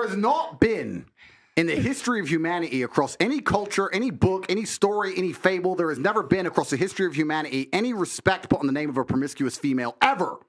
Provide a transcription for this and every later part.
There has not been, in the history of humanity, across any culture, any book, any story, any fable, there has never been across the history of humanity any respect put on the name of a promiscuous female, ever.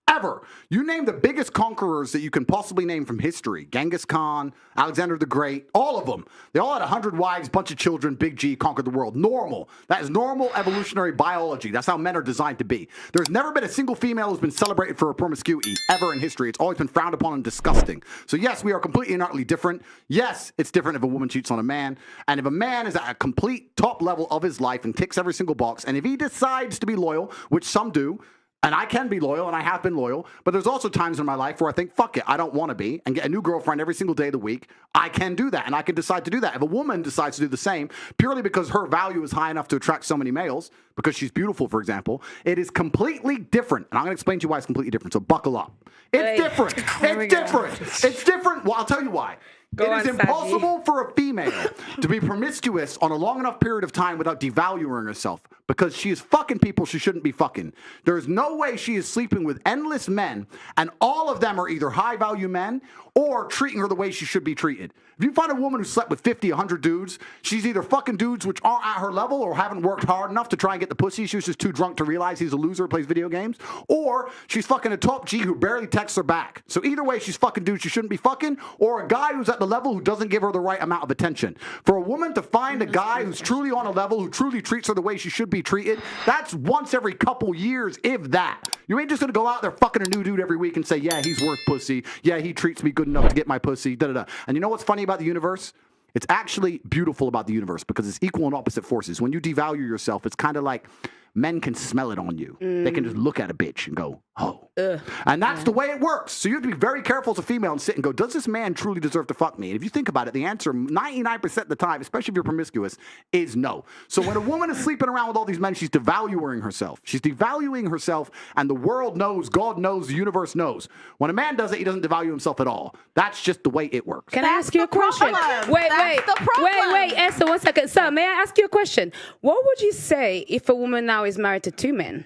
Ever. You name the biggest conquerors that you can possibly name from history. Genghis Khan, Alexander the Great, all of them. They all had 100 wives, bunch of children, Big G, conquered the world. Normal. That is normal evolutionary biology. That's how men are designed to be. There's never been a single female who's been celebrated for her promiscuity ever in history. It's always been frowned upon and disgusting. So yes, we are completely and utterly different. Yes, it's different if a woman cheats on a man. And if a man is at a complete top level of his life and ticks every single box, and if he decides to be loyal, which some do, and I can be loyal, and I have been loyal, but there's also times in my life where I think, fuck it, I don't want to be, and get a new girlfriend every single day of the week. I can do that, and I can decide to do that. If a woman decides to do the same, purely because her value is high enough to attract so many males, because she's beautiful, for example, it is completely different. And I'm going to explain to you why it's completely different, so buckle up. It's different. It's different. It's different. Well, I'll tell you why. It is impossible for a female to be promiscuous on a long enough period of time without devaluing herself, because she is fucking people she shouldn't be fucking. There is no way she is sleeping with endless men, and all of them are either high-value men or treating her the way she should be treated. If you find a woman who slept with 50, 100 dudes, she's either fucking dudes which aren't at her level or haven't worked hard enough to try and get the pussy. She was just too drunk to realize he's a loser who plays video games. Or she's fucking a top G who barely texts her back. So either way, she's fucking dudes she shouldn't be fucking, or a guy who's at the level who doesn't give her the right amount of attention. For a woman to find a guy who's truly on a level, who truly treats her the way she should be treated, that's once every couple years, if that. You ain't just gonna go out there fucking a new dude every week and say, yeah, he's worth pussy. Yeah, he treats me good enough to get my pussy. Da-da-da. And you know what's funny about the universe? It's actually beautiful about the universe because it's equal and opposite forces. When you devalue yourself, it's kind of like men can smell it on you. They can just look at a bitch and go, oh. And that's the way it works. So you have to be very careful as a female and sit and go, does this man truly deserve to fuck me? And if you think about it, the answer 99% of the time, especially if you're promiscuous, is no. So when a woman is sleeping around with all these men, she's devaluing herself. She's devaluing herself, and the world knows, God knows, the universe knows. When a man does it, he doesn't devalue himself at all. That's just the way it works. Can I ask you a question? Wait, Esther, 1 second. Sir, may I ask you a question? What would you say if a woman now is married to 2 men?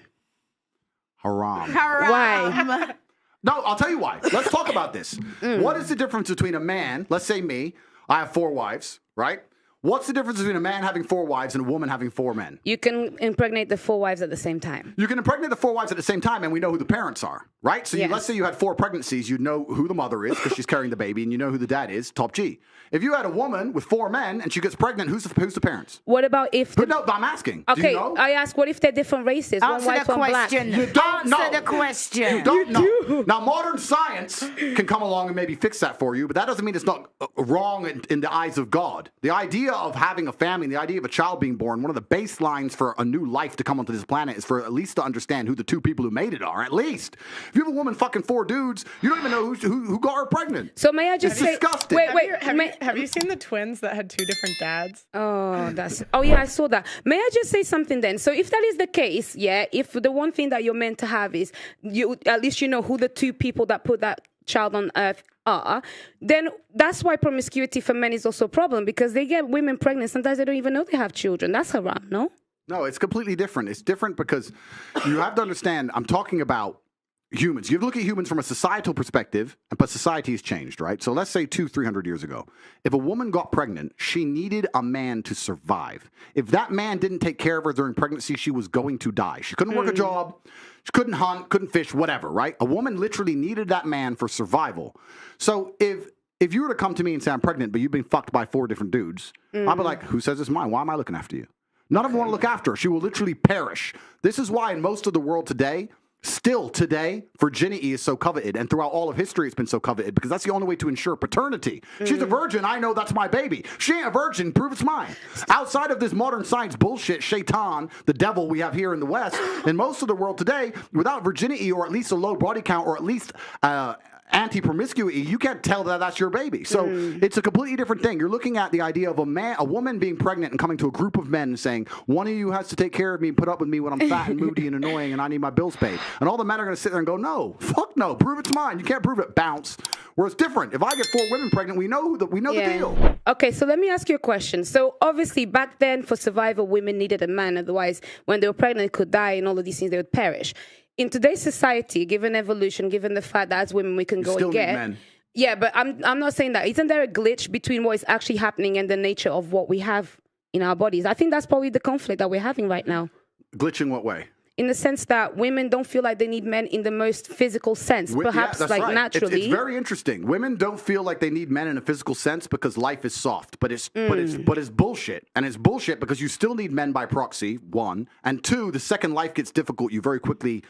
Haram. Why? No, I'll tell you why. Let's talk about this. What is the difference between a man, let's say me, I have 4 wives, right? What's the difference between a man having 4 wives and a woman having 4 men? You can impregnate the 4 wives at the same time. You can impregnate the 4 wives at the same time, and we know who the parents are, right? So Yes. let's say you had 4 pregnancies, you know who the mother is because she's carrying the baby, and you know who the dad is, top G. If you had a woman with 4 men and she gets pregnant, who's the parents? What about if... But no, I'm asking. Okay, do you know? I ask, what if they're different races? One Answer white, the one black. question. You don't know. Answer the question. You don't know. Now, modern science can come along and maybe fix that for you, but that doesn't mean it's not wrong in the eyes of God. The idea of having a family, the idea of a child being born, one of the baselines for a new life to come onto this planet is for at least to understand who the 2 people who made it are, at least. If you have a woman fucking 4 dudes, you don't even know who got her pregnant. So may I just say... disgusting. Wait, Have you seen the twins that had 2 different dads? Oh yeah, I saw that. May I just say something then? So if that is the case, yeah, if the one thing that you're meant to have is you, at least you know who the 2 people that put that child on earth are, then that's why promiscuity for men is also a problem, because they get women pregnant. Sometimes they don't even know they have children. That's haram, no? No, it's completely different. It's different because you have to understand, I'm talking about humans. You look at humans from a societal perspective, but society has changed, right? So let's say 200-300 years ago, if a woman got pregnant, she needed a man to survive. If that man didn't take care of her during pregnancy, she was going to die. She couldn't work a job, she couldn't hunt, couldn't fish, whatever, right? A woman literally needed that man for survival. So if you were to come to me and say, I'm pregnant, but you've been fucked by 4 different dudes, I'd be like, who says it's mine? Why am I looking after you? None of them want to look after her. She will literally perish. This is why in most of the world today, still today, virginity is so coveted, and throughout all of history it's been so coveted, because that's the only way to ensure paternity. She's a virgin, I know that's my baby. She ain't a virgin, prove it's mine. Outside of this modern science bullshit, shaitan, the devil we have here in the West, in most of the world today, without virginity or at least a low body count or at least anti-promiscuity, you can't tell that that's your baby. So it's a completely different thing. You're looking at the idea of a woman being pregnant and coming to a group of men and saying, one of you has to take care of me and put up with me when I'm fat and moody and annoying and I need my bills paid. And all the men are going to sit there and go, no, fuck no, prove it's mine. You can't prove it, bounce. Where it's different. If I get 4 women pregnant, we know the deal. Okay, so let me ask you a question. So obviously back then for survival, women needed a man. Otherwise, when they were pregnant, they could die and all of these things, they would perish. In today's society, given evolution, given the fact that as women we can go and get, Yeah, but I'm not saying that. Isn't there a glitch between what is actually happening and the nature of what we have in our bodies? I think that's probably the conflict that we're having right now. Glitch in what way? In the sense that women don't feel like they need men in the most physical sense, perhaps that's like right. naturally. It's very interesting. Women don't feel like they need men in a physical sense because life is soft, but it's bullshit. And it's bullshit because you still need men by proxy, one, and two, the second life gets difficult, you very quickly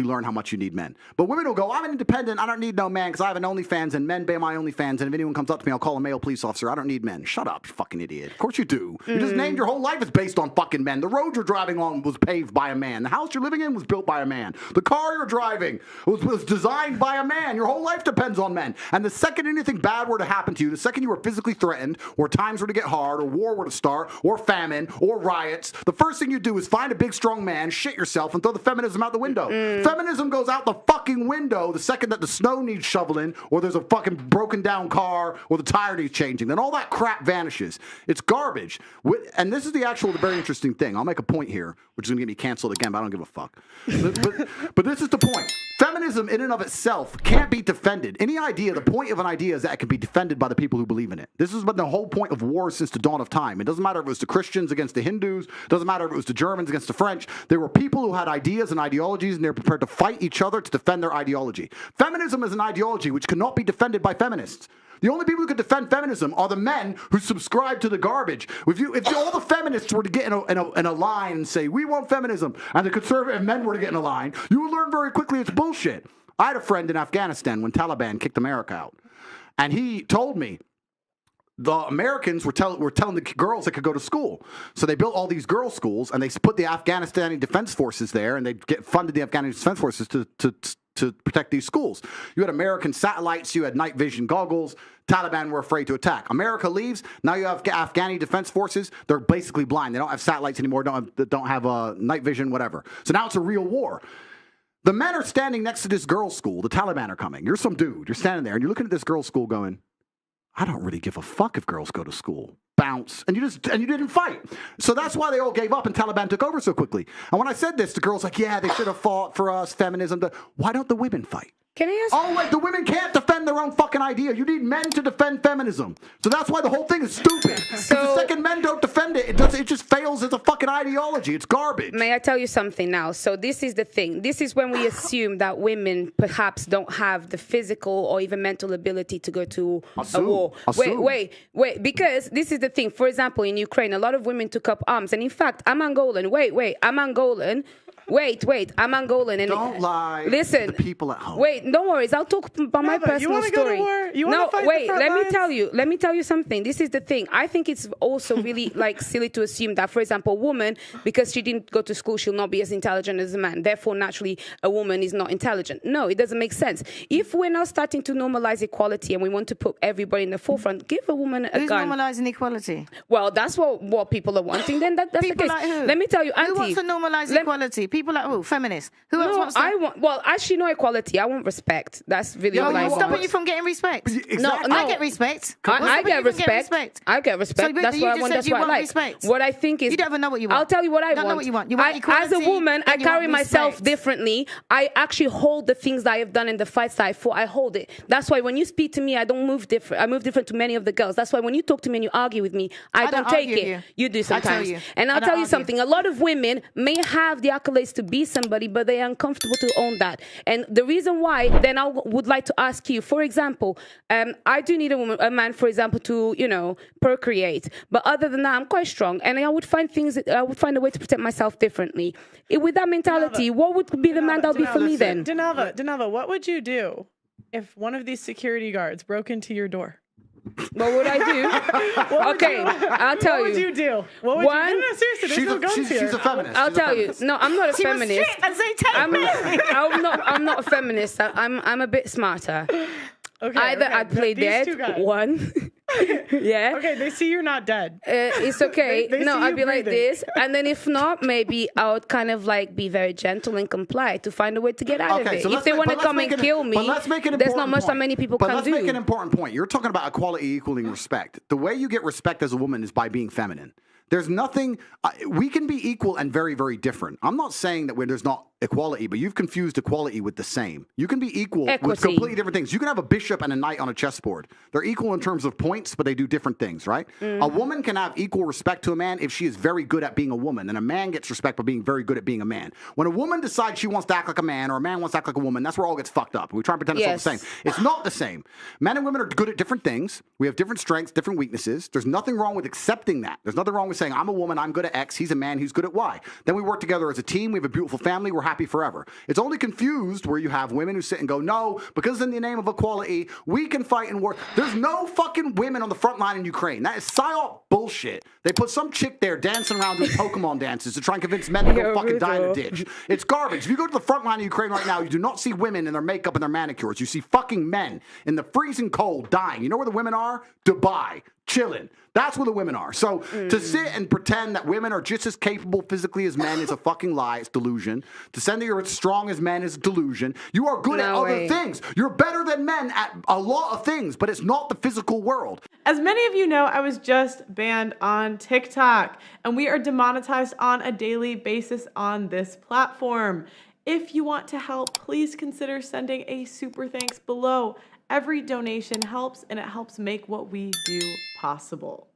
learn how much you need men. But women will go, I'm independent, I don't need no man because I have an OnlyFans and men pay my OnlyFans, and if anyone comes up to me, I'll call a male police officer. I don't need men. Shut up, you fucking idiot. Of course you do. You just named your whole life is based on fucking men. The road you're driving on was paved by a man. The house you're living in was built by a man. The car you're driving was designed by a man. Your whole life depends on men. And the second anything bad were to happen to you, the second you were physically threatened, or times were to get hard, or war were to start, or famine, or riots, the first thing you do is find a big strong man, shit yourself, and throw the feminism out the window. Feminism goes out the fucking window the second that the snow needs shoveling, or there's a fucking broken down car, or the tire needs changing. Then all that crap vanishes. It's garbage. And this is the very interesting thing. I'll make a point here, which is going to get me canceled again, but I don't give a fuck. But this is the point. Feminism in and of itself can't be defended. The point of an idea is that it can be defended by the people who believe in it. This has been the whole point of war since the dawn of time. It doesn't matter if it was the Christians against the Hindus. It doesn't matter if it was the Germans against the French. There were people who had ideas and ideologies, and they're prepared to fight each other to defend their ideology. Feminism is an ideology which cannot be defended by feminists. The only people who could defend feminism are the men who subscribe to the garbage. If all the feminists were to get in a line and say, we want feminism, and the conservative men were to get in a line, you would learn very quickly it's bullshit. I had a friend in Afghanistan when Taliban kicked America out. And he told me the Americans were telling the girls they could go to school. So they built all these girls' schools, and they put the Afghanistani Defense Forces there, and they funded the Afghanistan Defense Forces to protect these schools. You had American satellites, you had night vision goggles. Taliban were afraid to attack. America leaves. Now you have Afghani Defense Forces. They're basically blind. They don't have satellites anymore. Don't have night vision, whatever. So now it's a real war. The men are standing next to this girls' school. The Taliban are coming. You're some dude. You're standing there, and you're looking at this girls' school going, I don't really give a fuck if girls go to school. Bounce. And you didn't fight. So that's why they all gave up and Taliban took over so quickly. And when I said this, the girls like, yeah, they should have fought for us, feminism. Why don't the women fight? Can I ask? Oh, wait, the women can't defend their own fucking idea. You need men to defend feminism. So that's why the whole thing is stupid. So the second men don't defend it, it just fails as a fucking ideology. It's garbage. May I tell you something now? So this is the thing. This is when we assume that women perhaps don't have the physical or even mental ability to go to a war. Wait. Because this is the thing. For example, in Ukraine, a lot of women took up arms. And in fact, I'm Angolan. I'm Angolan. Wait, I'm Angolan. And don't lie. Listen, to the people at home. Wait, don't worry. I'll talk about my personal story. You want to go to war? You want to fight the front lines? Let me tell you something. This is the thing. I think it's also really silly to assume that, for example, a woman, because she didn't go to school, she'll not be as intelligent as a man. Therefore, naturally, a woman is not intelligent. No, it doesn't make sense. If we're now starting to normalize equality and we want to put everybody in the forefront, give a woman a gun. Who's normalizing equality? Well, that's what people are wanting. Then that's people the case. Like who? Let me tell you, Auntie. Who wants to normalize equality? People like who? Feminists. Who else wants to? Well, actually, no equality. I want respect. That's really what I want. Stopping you from getting respect. Exactly. No. I get respect. I get respect. I get respect. So, that's what I want. That's what I like. Respect. What I think is, you don't even know what you want. I'll tell you what I don't know what you want. You want equality. As a woman, I carry myself differently. I actually hold the things that I have done in the fights that I fought. I hold it. That's why when you speak to me, I don't move different. I move different to many of the girls. That's why when you talk to me and you argue with me, I don't take it. You do sometimes. And I'll tell you something. A lot of women may have the accolades to be somebody, but they are uncomfortable to own that. And the reason why, then I would like to ask you, for example, I do need a man, for example, to, procreate. But other than that, I'm quite strong. And I would find a way to protect myself differently. With that mentality, what would be the man that would be for me then? Denava, what would you do if one of these security guards broke into your door? What would I do? Okay, I'll tell you. What would you do? What would you do? No, seriously, there's no guns here. She's a feminist. I'll tell you. No, I'm not a feminist. I'm not a feminist. I'm a bit smarter. Okay, Either I'd play dead. One. Yeah. Okay, they see you're not dead. It's okay. They no, see I'd you be like breathing. this. And then if not, maybe I would kind of be very gentle and comply to find a way to get out of it. So if they want to come and kill me, there's not much that many people can do. But let's make an important point. You're talking about equality equaling respect. The way you get respect as a woman is by being feminine. There's nothing, we can be equal and very, very different. I'm not saying that there's not equality, but you've confused equality with the same. You can be equal with Equity. completely different things. You can have a bishop and a knight on a chessboard. They're equal in terms of points, but they do different things, right? A woman can have equal respect to a man if she is very good at being a woman, and a man gets respect for being very good at being a man. When a woman decides she wants to act like a man, or a man wants to act like a woman, that's where all gets fucked up. We try and pretend it's all the Yes. same. It's not the same. Men and women are good at different things. We have different strengths, different weaknesses. There's nothing wrong with accepting that. There's nothing wrong with saying, I'm a woman, I'm good at X, he's a man, he's good at Y. Then we work together as a team, we have a beautiful family, we're happy forever. It's only confused where you have women who sit and go, no, because in the name of equality, we can fight in war. There's no fucking women on the front line in Ukraine. That is psyop bullshit. They put some chick there dancing around doing Pokemon dances to try and convince men to go fucking die in a ditch. It's garbage. If you go to the front line of Ukraine right now, you do not see women in their makeup and their manicures. You see fucking men in the freezing cold dying. You know where the women are? Dubai. Chilling. That's where the women are. So to sit and pretend that women are just as capable physically as men is a fucking lie. It's delusion. To say that you're as strong as men is a delusion. You are good at other things. You're better than men at a lot of things, but it's not the physical world. As many of you know, I was just banned on TikTok, and we are demonetized on a daily basis on this platform. If you want to help, please consider sending a super thanks below. Every donation helps, and it helps make what we do possible.